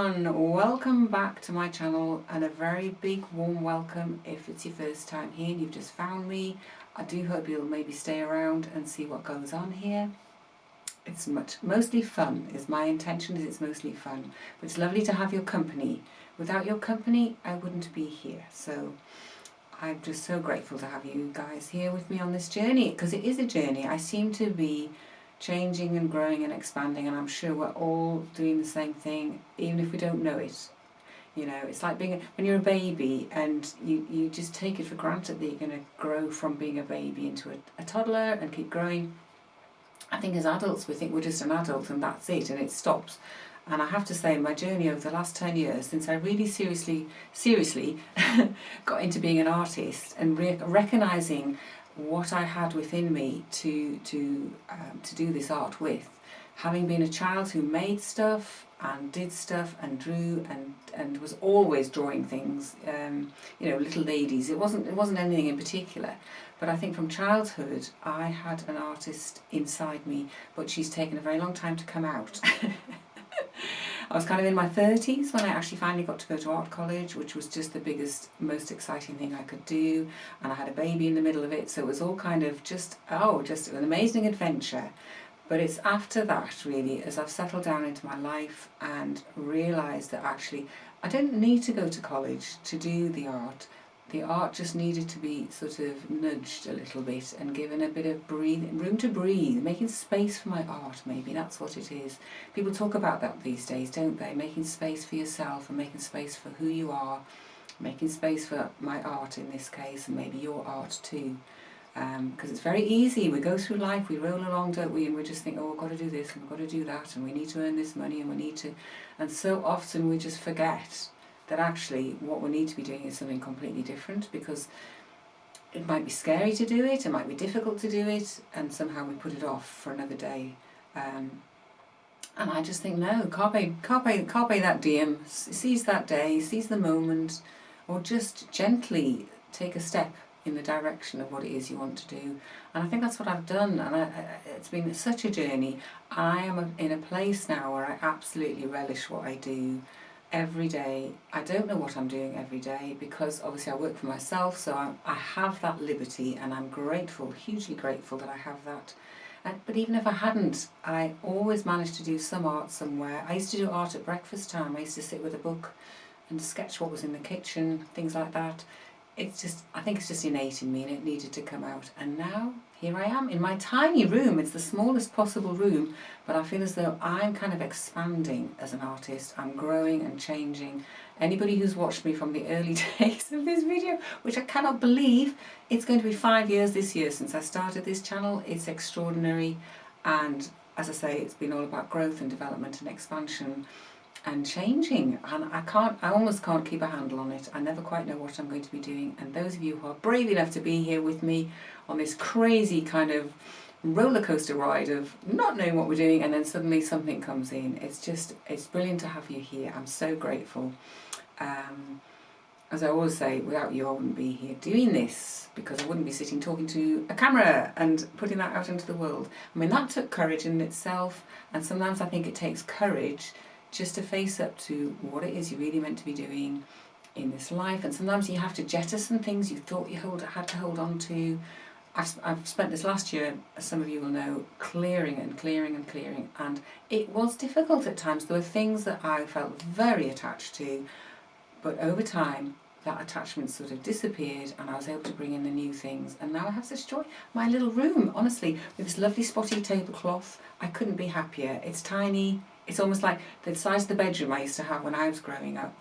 everyone, welcome back to my channel and a very big warm welcome if it's your first time here and you've just found me. I do hope you'll maybe stay around and see what goes on here. It's mostly fun, my intention is it's mostly fun, but it's lovely to have your company. Without your company I wouldn't be here, so I'm just so grateful to have you guys here with me on this journey, because it is a journey. I seem to be changing and growing and expanding, and I'm sure we're all doing the same thing, even if we don't know it. You know, it's like when you're a baby and you just take it for granted that you're going to grow from being a baby into a toddler and keep growing. I think as adults we think we're just an adult and that's it, and it stops. And I have to say, my journey over the last 10 years, since I really seriously got into being an artist and recognising what I had within me to do this art with, having been a child who made stuff and did stuff and drew and was always drawing things, you know, little ladies. It wasn't anything in particular, but I think from childhood I had an artist inside me, but she's taken a very long time to come out. I was kind of in my 30s when I actually finally got to go to art college, which was just the biggest, most exciting thing I could do, and I had a baby in the middle of it, so it was all kind of just an amazing adventure. But it's after that, really, as I've settled down into my life and realised that actually I didn't need to go to college to do the art. The art just needed to be sort of nudged a little bit and given a bit of room to breathe, making space for my art, maybe, that's what it is. People talk about that these days, don't they? Making space for yourself and making space for who you are, making space for my art in this case, and maybe your art too. Because it's very easy, we go through life, we roll along, don't we, and we just think, oh, we've got to do this and we've got to do that and we need to earn this money and we need to, and so often we just forget that actually what we need to be doing is something completely different, because it might be scary to do it, it might be difficult to do it, and somehow we put it off for another day. And I just think, no, carpe that diem, seize that day, seize the moment, or just gently take a step in the direction of what it is you want to do. And I think that's what I've done, and it's been such a journey. I am in a place now where I absolutely relish what I do. Every day. I don't know what I'm doing every day, because obviously I work for myself, so I have that liberty, and I'm grateful, hugely grateful that I have that. But even if I hadn't, I always managed to do some art somewhere. I used to do art at breakfast time. I used to sit with a book and sketch what was in the kitchen, things like that. It's just, I think it's just innate in me, and it needed to come out. And now, here I am in my tiny room. It's the smallest possible room, but I feel as though I'm kind of expanding as an artist. I'm growing and changing. Anybody who's watched me from the early days of this video, which I cannot believe, it's going to be 5 years this year since I started this channel. It's extraordinary, and as I say, it's been all about growth and development and expansion and changing, and I almost can't keep a handle on it. I never quite know what I'm going to be doing, and those of you who are brave enough to be here with me on this crazy kind of roller coaster ride of not knowing what we're doing, and then suddenly something comes in, it's brilliant to have you here. I'm so grateful. As I always say, without you I wouldn't be here doing this, because I wouldn't be sitting talking to a camera and putting that out into the world. I mean, that took courage in itself, and sometimes I think it takes courage just to face up to what it is you're really meant to be doing in this life. And sometimes you have to jettison things you thought you had to hold on to. I've spent this last year, as some of you will know, clearing and clearing and clearing, and it was difficult at times. There were things that I felt very attached to, but over time that attachment sort of disappeared, and I was able to bring in the new things, and now I have such joy. My little room, honestly, with this lovely spotty tablecloth, I couldn't be happier. It's tiny. It's almost like the size of the bedroom I used to have when I was growing up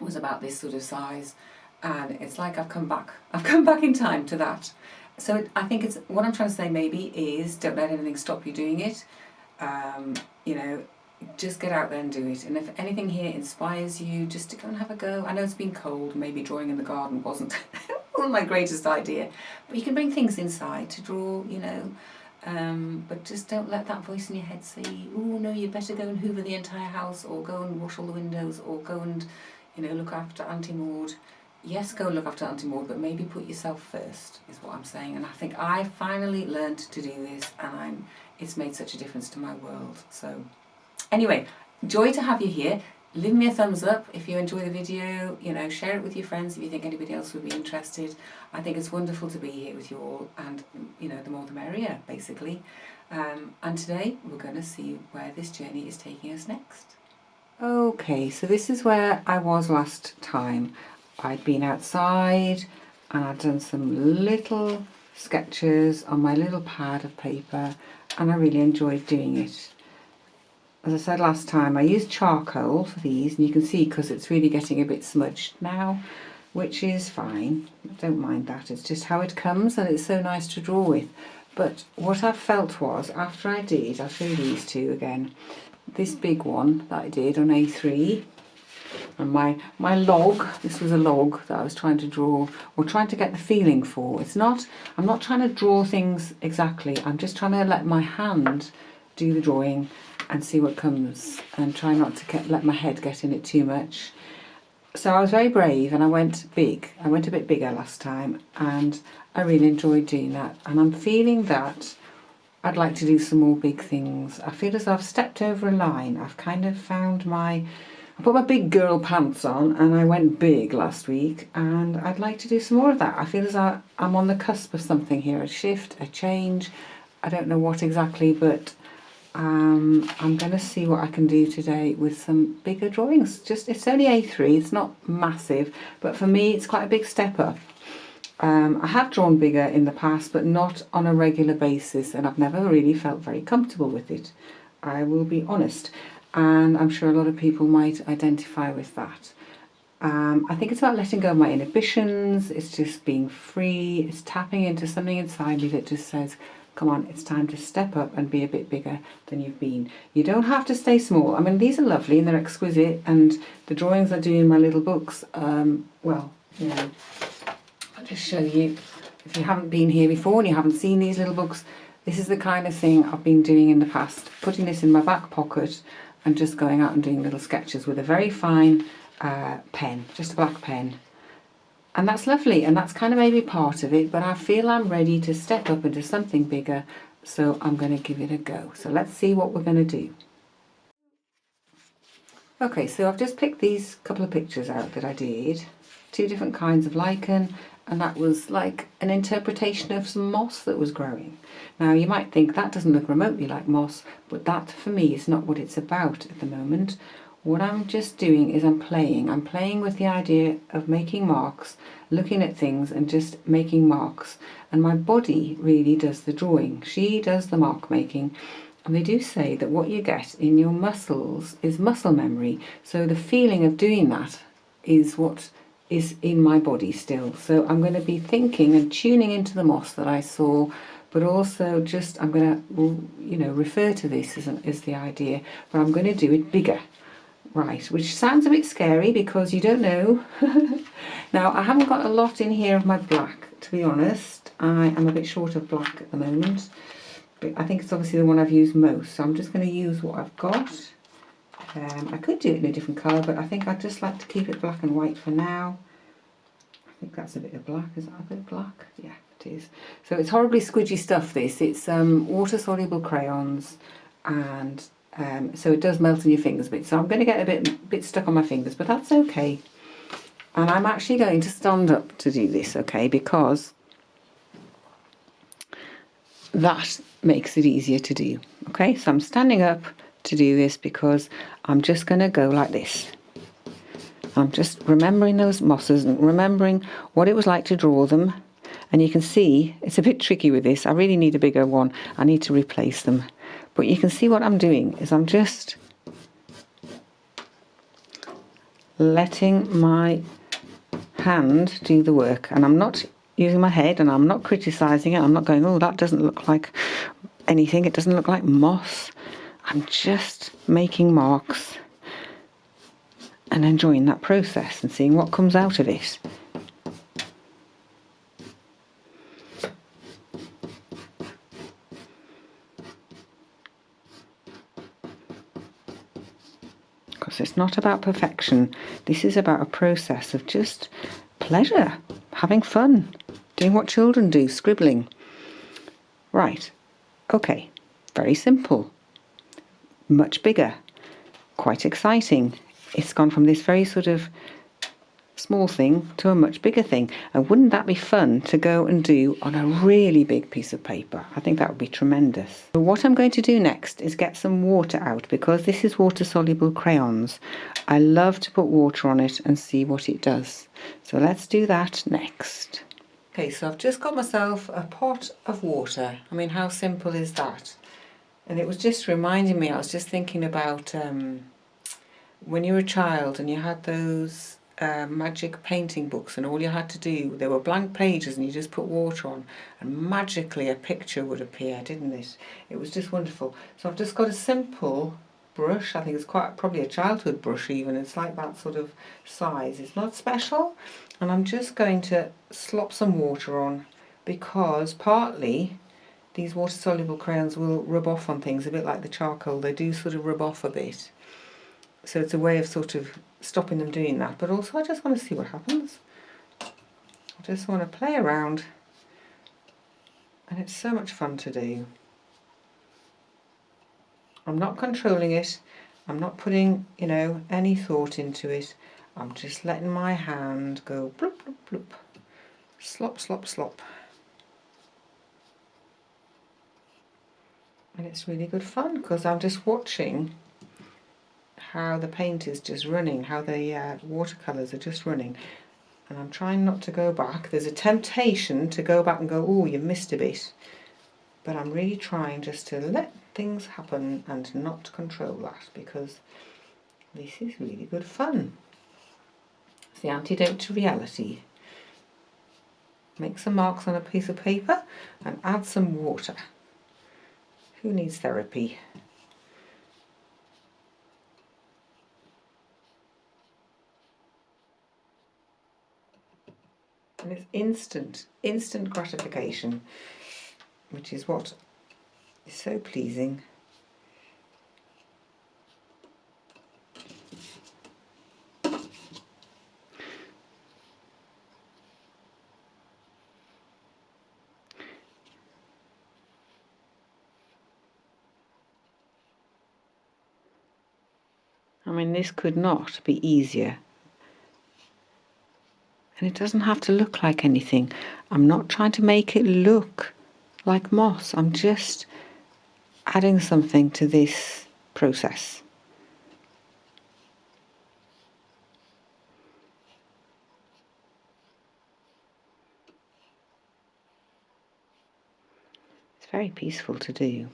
was about this sort of size, and it's like I've come back in time to that. So I think it's, what I'm trying to say maybe is, don't let anything stop you doing it. You know, just get out there and do it, and if anything here inspires you just to go and have a go. I know it's been cold, maybe drawing in the garden wasn't my greatest idea, but you can bring things inside to draw, you know. But just don't let that voice in your head say, oh no, you better go and hoover the entire house, or go and wash all the windows, or go and, you know, look after Auntie Maud. Yes, go and look after Auntie Maud, but maybe put yourself first, is what I'm saying. And I think I finally learned to do this, and it's made such a difference to my world. So anyway, joy to have you here. Leave me a thumbs up if you enjoy the video, you know, share it with your friends if you think anybody else would be interested. I think it's wonderful to be here with you all, and you know, the more the merrier, basically. And today we're going to see where this journey is taking us next. Okay, so this is where I was last time. I'd been outside and I'd done some little sketches on my little pad of paper, and I really enjoyed doing it. As I said last time, I used charcoal for these, and you can see because it's really getting a bit smudged now, which is fine. I don't mind that. It's just how it comes, and it's so nice to draw with. But what I felt was, after I did, I'll show you these two again. This big one that I did on A3, and my log, this was a log that I was trying to draw, or trying to get the feeling for. I'm not trying to draw things exactly, I'm just trying to let my hand do the drawing and see what comes, and try not to let my head get in it too much. So I was very brave and I went big. I went a bit bigger last time, and I really enjoyed doing that, and I'm feeling that I'd like to do some more big things. I feel as though I've stepped over a line. I've kind of found I put my big girl pants on and I went big last week, and I'd like to do some more of that. I feel as though I'm on the cusp of something here, a shift, a change. I don't know what exactly, but I'm going to see what I can do today with some bigger drawings. It's only A3, it's not massive, but for me it's quite a big step up. I have drawn bigger in the past, but not on a regular basis, and I've never really felt very comfortable with it, I will be honest, and I'm sure a lot of people might identify with that. I think it's about letting go of my inhibitions. It's just being free. It's tapping into something inside me that just says, come on, it's time to step up and be a bit bigger than you've been. You don't have to stay small. I mean, these are lovely and they're exquisite, and the drawings I do in my little books, well, you know, I'll just show you. If you haven't been here before and you haven't seen these little books, this is the kind of thing I've been doing in the past, putting this in my back pocket and just going out and doing little sketches with a very fine pen, just a black pen. And that's lovely, and that's kind of maybe part of it, but I feel I'm ready to step up into something bigger, so I'm going to give it a go. So let's see what we're going to do. Okay, so I've just picked these couple of pictures out that I did, two different kinds of lichen, and that was like an interpretation of some moss that was growing. Now you might think that doesn't look remotely like moss, but that for me is not what it's about at the moment. What I'm just doing is I'm playing with the idea of making marks, looking at things and just making marks, and my body really does the drawing. She does the mark making. And they do say that what you get in your muscles is muscle memory, so the feeling of doing that is what is in my body still. So I'm going to be thinking and tuning into the moss that I saw, but also just I'm going to, you know, refer to this as the idea, but I'm going to do it bigger. Right, which sounds a bit scary because you don't know. Now, I haven't got a lot in here of my black, to be honest. I am a bit short of black at the moment, but I think it's obviously the one I've used most, so I'm just going to use what I've got. I could do it in a different colour, but I think I'd just like to keep it black and white for now. I think that's a bit of black. Is that a bit of black? Yeah, it is. So it's horribly squidgy stuff, this. It's water-soluble crayons, and so it does melt in your fingers a bit. So I'm going to get a bit stuck on my fingers, but that's okay. And I'm actually going to stand up to do this, okay, because that makes it easier to do. Okay, so I'm standing up to do this because I'm just going to go like this. I'm just remembering those mosses and remembering what it was like to draw them. And you can see it's a bit tricky with this. I really need a bigger one. I need to replace them. But you can see what I'm doing is I'm just letting my hand do the work, and I'm not using my head, and I'm not criticizing it. I'm not going, oh, that doesn't look like anything. It doesn't look like moss. I'm just making marks and enjoying that process and seeing what comes out of it. Because it's not about perfection. This is about a process of just pleasure, having fun, doing what children do, scribbling. Right, okay, very simple, much bigger, quite exciting. it's gone from this very sort of small thing to a much bigger thing. And wouldn't that be fun to go and do on a really big piece of paper? I think that would be tremendous. So what I'm going to do next is get some water out, because this is water soluble crayons. I love to put water on it and see what it does. So let's do that next. Okay, so I've just got myself a pot of water. I mean, how simple is that? And it was just reminding me, I was just thinking about when you were a child and you had those magic painting books, and all you had to do, there were blank pages and you just put water on and magically a picture would appear, didn't it? It was just wonderful. So I've just got a simple brush. I think it's quite probably a childhood brush even. It's like that sort of size. It's not special. And I'm just going to slop some water on, because partly these water soluble crayons will rub off on things, a bit like the charcoal. They do sort of rub off a bit. So it's a way of sort of stopping them doing that. But also I just want to see what happens. I just want to play around, and it's so much fun to do. I'm not controlling it. I'm not putting, you know, any thought into it. I'm just letting my hand go bloop, bloop, bloop. Slop, slop, slop. And it's really good fun, because I'm just watching how the paint is just running, how the watercolours are just running. And I'm trying not to go back. There's a temptation to go back and go, oh, you missed a bit. But I'm really trying just to let things happen and not control that, because this is really good fun. It's the antidote to reality. Make some marks on a piece of paper and add some water. Who needs therapy? And it's instant gratification, which is what is so pleasing. I mean, this could not be easier. And it doesn't have to look like anything. I'm not trying to make it look like moss. I'm just adding something to this process. It's very peaceful to do.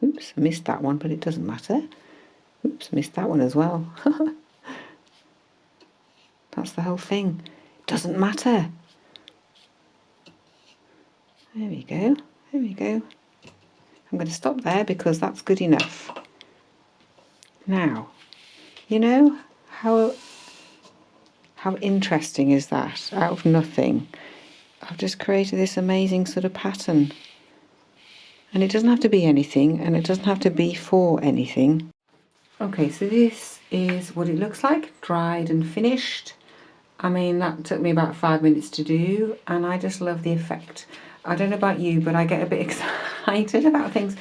Oops, I missed that one, but it doesn't matter. Oops, missed that one as well. That's the whole thing. It doesn't matter. There we go. There we go. I'm going to stop there because that's good enough. Now, you know how interesting is that? Out of nothing, I've just created this amazing sort of pattern. And it doesn't have to be anything, and it doesn't have to be for anything. Okay, so this is what it looks like, dried and finished. I mean, that took me about 5 minutes to do, and I just love the effect. I don't know about you, but I get a bit excited about things.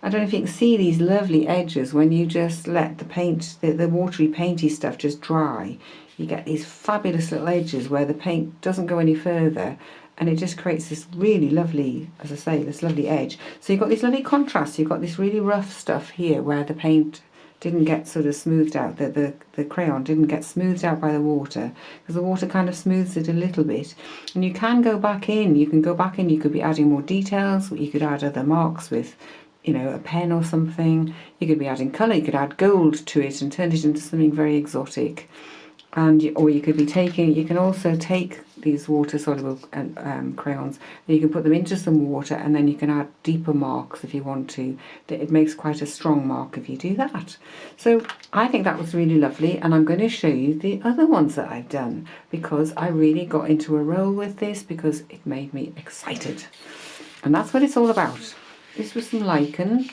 I don't know if you can see these lovely edges when you just let the paint, the watery painty stuff just dry. You get these fabulous little edges where the paint doesn't go any further, and it just creates this really lovely, as I say, this lovely edge. So you've got this lovely contrast. You've got this really rough stuff here where the paint didn't get sort of smoothed out, the crayon didn't get smoothed out by the water, because the water kind of smooths it a little bit. And you can go back in, you could be adding more details, you could add other marks with, you know, a pen or something. You could be adding colour, you could add gold to it and turn it into something very exotic. Or you could be you can also take these water soluble crayons, and you can put them into some water, and then you can add deeper marks if you want to. It makes quite a strong mark if you do that. So I think that was really lovely, and I'm going to show you the other ones that I've done, because I really got into a roll with this because it made me excited. And that's what it's all about. This was some lichen,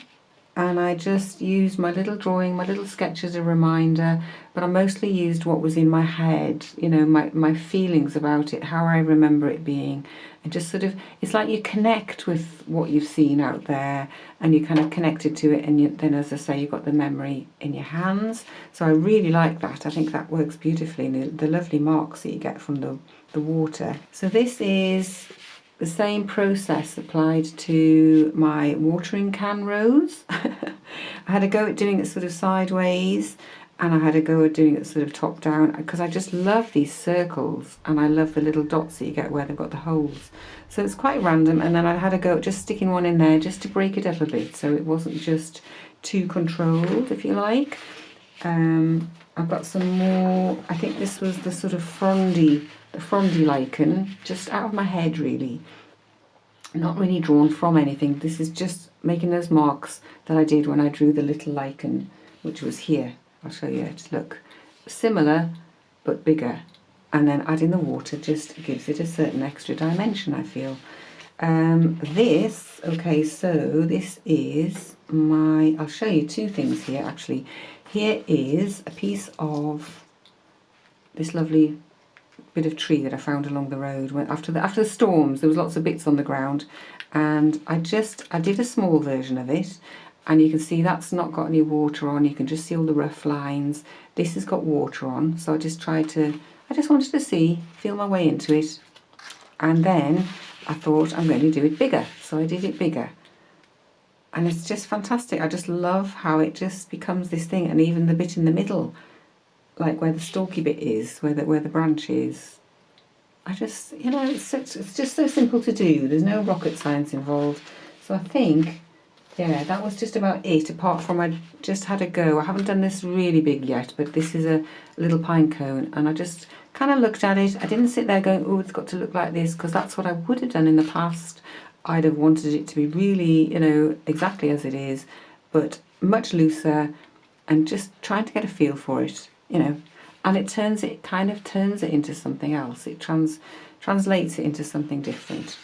and I just used my little drawing, my little sketch as a reminder, but I mostly used what was in my head, you know, my feelings about it, how I remember it being, and just sort of, it's like you connect with what you've seen out there and you kind of connected to it, and then, as I say, you've got the memory in your hands. So I really like that. I think that works beautifully, and the lovely marks that you get from the water. So this is the same process applied to my watering can rose. I had a go at doing it sort of sideways, and I had a go at doing it sort of top down, because I just love these circles and I love the little dots that you get where they've got the holes. So it's quite random, and then I had a go at just sticking one in there just to break it up a bit so it wasn't just too controlled, if you like. I've got some more. I think this was the sort of frondy lichen, just out of my head really. Not really drawn from anything. This is just making those marks that I did when I drew the little lichen, which was here. I'll show you it. Look, similar but bigger. And then adding the water just gives it a certain extra dimension, I feel. Okay, so this is my, I'll show you two things here actually. Here is a piece of this lovely bit of tree that I found along the road. After the storms, there was lots of bits on the ground, and I did a small version of it, and you can see that's not got any water on. You can just see all the rough lines. This has got water on, so I just wanted to feel my way into it, and then I thought I'm going to do it bigger, so I did it bigger. And it's just fantastic. I just love how it just becomes this thing, and even the bit in the middle, like where the stalky bit is, where the branch is. I just, you know, it's just so simple to do. There's no rocket science involved. So I think, yeah, that was just about it, apart from I just had a go. I haven't done this really big yet, but this is a little pine cone, and I just kind of looked at it. I didn't sit there going, oh, it's got to look like this, because that's what I would have done in the past. I'd have wanted it to be really, you know, exactly as it is, but much looser, and just trying to get a feel for it, you know. And it kind of turns it into something else. It translates it into something different.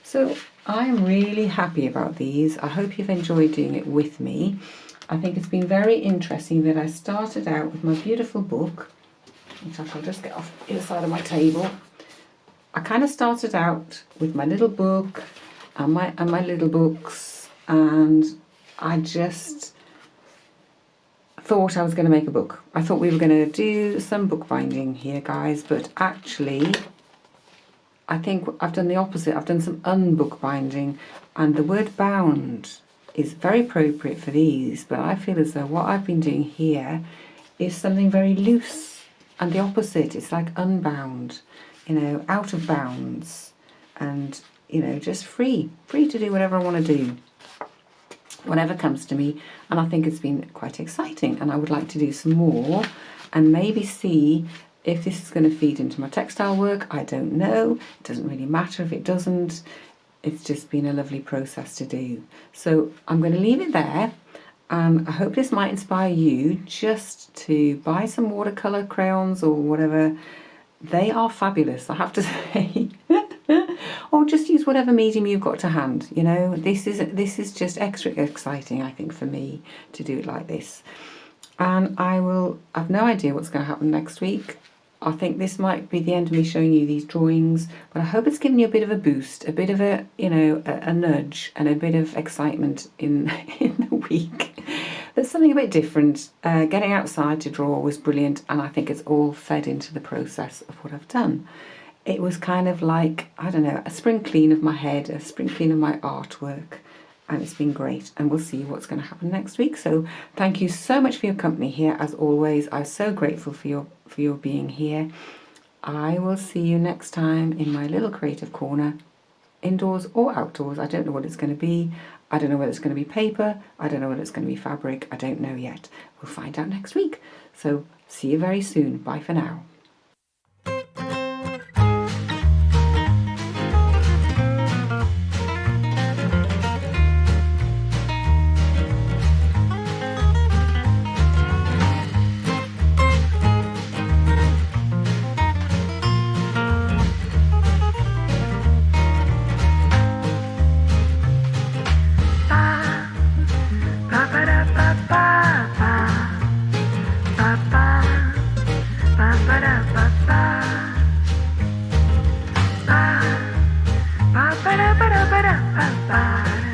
So I'm really happy about these. I hope you've enjoyed doing it with me. I think it's been very interesting that I started out with my beautiful book, which I'll just get off the other side of my table. I kind of started out with my little book and my little books, and I just thought I was going to make a book. I thought we were going to do some bookbinding here, guys, but actually I think I've done the opposite. I've done some unbookbinding, and the word bound is very appropriate for these, but I feel as though what I've been doing here is something very loose, and the opposite. It's like unbound, you know, out of bounds, and, you know, just free to do whatever I want to do, whatever comes to me. And I think it's been quite exciting, and I would like to do some more and maybe see if this is going to feed into my textile work. I don't know. It doesn't really matter if it doesn't. It's just been a lovely process to do. So I'm going to leave it there, and I hope this might inspire you just to buy some watercolour crayons or whatever. They are fabulous, I have to say. Or just use whatever medium you've got to hand. You know, this is just extra exciting, I think, for me to do it like this. And I've no idea what's going to happen next week. I think this might be the end of me showing you these drawings, but I hope it's given you a bit of a boost, a bit of a, you know, a nudge and a bit of excitement in the week. There's something a bit different. Getting outside to draw was brilliant, and I think it's all fed into the process of what I've done. It was kind of like, I don't know, a spring clean of my head, a spring clean of my artwork, and it's been great, and we'll see what's going to happen next week. So thank you so much for your company here, as always. I'm so grateful for your being here. I will see you next time in my little creative corner, indoors or outdoors. I don't know what it's going to be. I don't know whether it's going to be paper. I don't know whether it's going to be fabric. I don't know yet. We'll find out next week. So see you very soon. Bye for now. Bye bye. about it.